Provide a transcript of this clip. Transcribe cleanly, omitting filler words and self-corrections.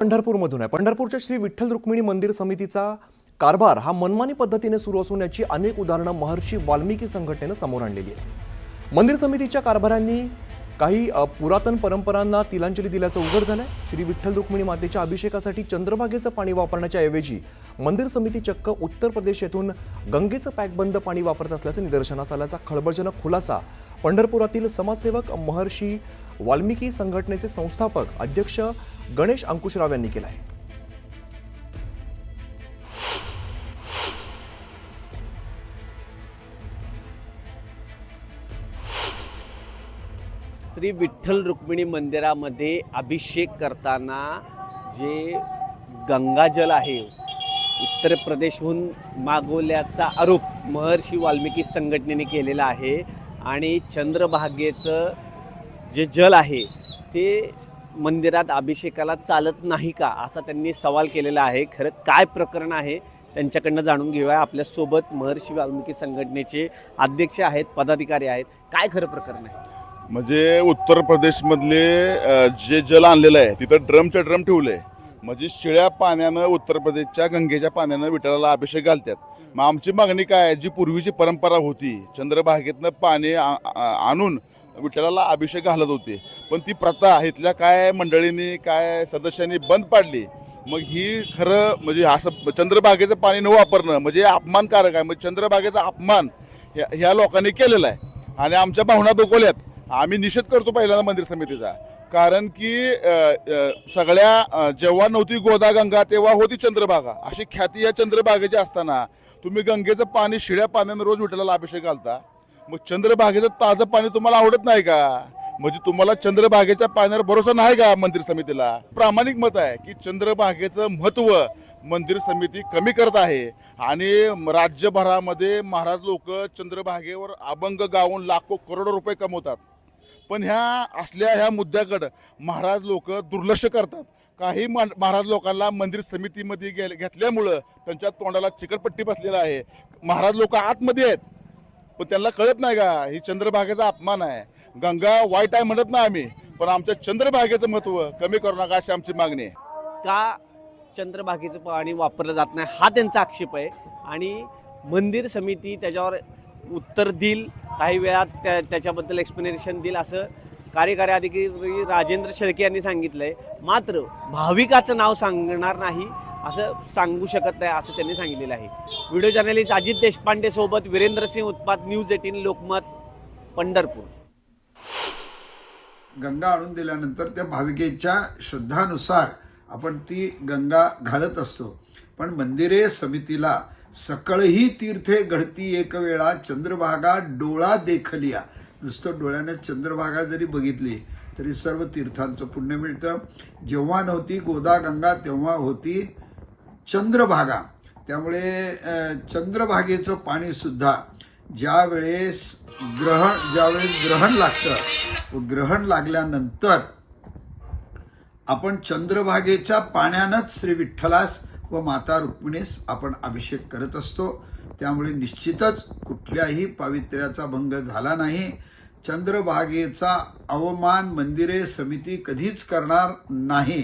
पंढरपूरमधून आहे। पंढरपूरच्या श्री विठ्ठल रुक्मिणी मंदिर समितीचा कारभार हा मनमानी पद्धतीने सुरू असून याची अनेक उदाहरणं महर्षी वाल्मिकी संघटनेने समोर आणलेली आहेत। मंदिर समितीच्या कारभाऱ्यांनी काही पुरातन परंपरांना तिलांजली दिल्याचं उघड झालंय। श्री विठ्ठल रुक्मिणी मातेच्या अभिषेकासाठी चंद्रभागेचं पाणी वापरण्याच्या ऐवजी मंदिर समिती चक्क उत्तर प्रदेश येथून गंगेचं पॅकबंद पाणी वापरत असल्याचं निदर्शनास आल्याचा खळबळजनक खुलासा पंढरपुरातील समाजसेवक महर्षी वाल्मिकी संघटनेचे संस्थापक अध्यक्ष गणेश अंकुशराव यांनी केला आहे। श्री विठ्ठल रुक्मिणी मंदिरामध्ये अभिषेक करताना जे गंगाजल आहे उत्तर प्रदेशहून मागवल्याचा आरोप महर्षी वाल्मिकी संघटनेने केलेला आहे आणि चंद्रभागेचं जे जल आहे ते मंदिरात अभिषेकाला चालत नाही का असा त्यांनी सवाल केलेला आहे। खरं काय प्रकरण आहे त्यांच्याकडनं जाणून घेऊया। आपल्यासोबत महर्षी वाल्मिकी संघटनेचे अध्यक्ष आहेत, पदाधिकारी आहेत। काय खरं प्रकरण आहे? म्हणजे उत्तर प्रदेशमधले जे जल आणलेलं आहे तिथं ड्रमच्या ड्रम ठेवले, म्हणजे शिळ्या पाण्यानं उत्तर प्रदेशच्या गंगेच्या पाण्यानं विठ्ठलाला अभिषेक घालतात। मग आमची मागणी काय आहे, जी पूर्वीची परंपरा होती चंद्रभागेतनं पाणी आणून विठ्ठलाला अभिषेक घालत होते, पण ती प्रथा इथल्या काय मंडळींनी काय सदस्यांनी बंद पाडली। मग ही खरं म्हणजे असं चंद्रभागेचं पाणी न वापरणं म्हणजे अपमानकारक आहे। मग चंद्रभागेचा अपमान ह्या लोकांनी केलेला आहे आणि आमच्या भावना दुखवल्यात। आम्ही निषेध करतो पहिल्यांदा मंदिर समितीचा, कारण की सगळ्या जेव्हा नव्हती गोदागंगा तेव्हा होती चंद्रभागा, अशी ख्याती या चंद्रभागेची असताना तुम्ही गंगेचं पाणी शिळ्या पाण्यानं रोज विठ्ठलाला अभिषेक घालता। मग चंद्रभागेचं ताजं पाणी तुम्हाला आवडत नाही का? म्हणजे तुम्हाला चंद्रभागेच्या पाण्यावर भरोसा नाही का मंदिर समितीला? प्रामाणिक मत आहे की चंद्रभागेचं महत्त्व मंदिर समिती कमी करत आहे आणि राज्यभरामध्ये महाराज लोक चंद्रभागेवर अभंग गाऊन लाखो करोडो रुपये कमवतात, पण ह्या मुद्द्याकडे महाराज लोक दुर्लक्ष करतात। काही महाराज लोकांना मंदिर समितीमध्ये घेतल्यामुळं त्यांच्या तोंडाला चिकटपट्टी बसलेला आहे। महाराज लोक आतमध्ये आहेत पण त्यांना कळत नाही का ही चंद्रभागेचा अपमान आहे। गंगा वाईट आहे म्हणत नाही आम्ही, पण आमच्या चंद्रभागेचं महत्त्व कमी करू नका अशी आमची मागणी आहे। का चंद्रभागेचं पाणी वापरलं जात नाही हा त्यांचा आक्षेप आहे आणि मंदिर समिती त्याच्यावर उत्तर देईल, काही वेळात त्याच्याबद्दल एक्सप्लेनेशन देईल असं कार्यकारी अधिकारी राजेंद्र शेळके यांनी सांगितलंय। मात्र भाविकाचं नाव सांगणार नाही असं सांगू शकत नाही असं त्यांनी सांगितलेलं आहे। व्हिडिओ जर्नलिस्ट अजित देशपांडे सोबत वीरेंद्र सिंह उत्पात, न्यूज 18 लोकमत, पंढरपूर। गंगा आणून दिल्यानंतर त्या भाविकेच्या श्रद्धानुसार आपण ती गंगा घालत असतो, पण मंदिरे समितीला सकळही तीर्थे घडती एक वेळा चंद्रभागा डोळा देखलिया, नुसतं डोळ्याने चंद्रभागा जरी बघितली तरी सर्व तीर्थांचं पुण्य मिळतं। जेव्हा नव्हती गोदा गंगा तेव्हा होती चंद्रभागा, त्यामुळे चंद्रभागेचं पाणी सुद्धा ज्यावेळेस ग्रहण लागतं व ग्रहण लागल्यानंतर आपण चंद्रभागेच्या पाण्यानंच श्री विठ्ठलास व माता रुक्मिणीस आपण अभिषेक करत असतो। त्यामुळे निश्चितच कुठल्याही पावित्र्याचा भंग झाला नाही। चंद्रभागेचा अवमान मंदिरे समिती कधीच करणार नाही।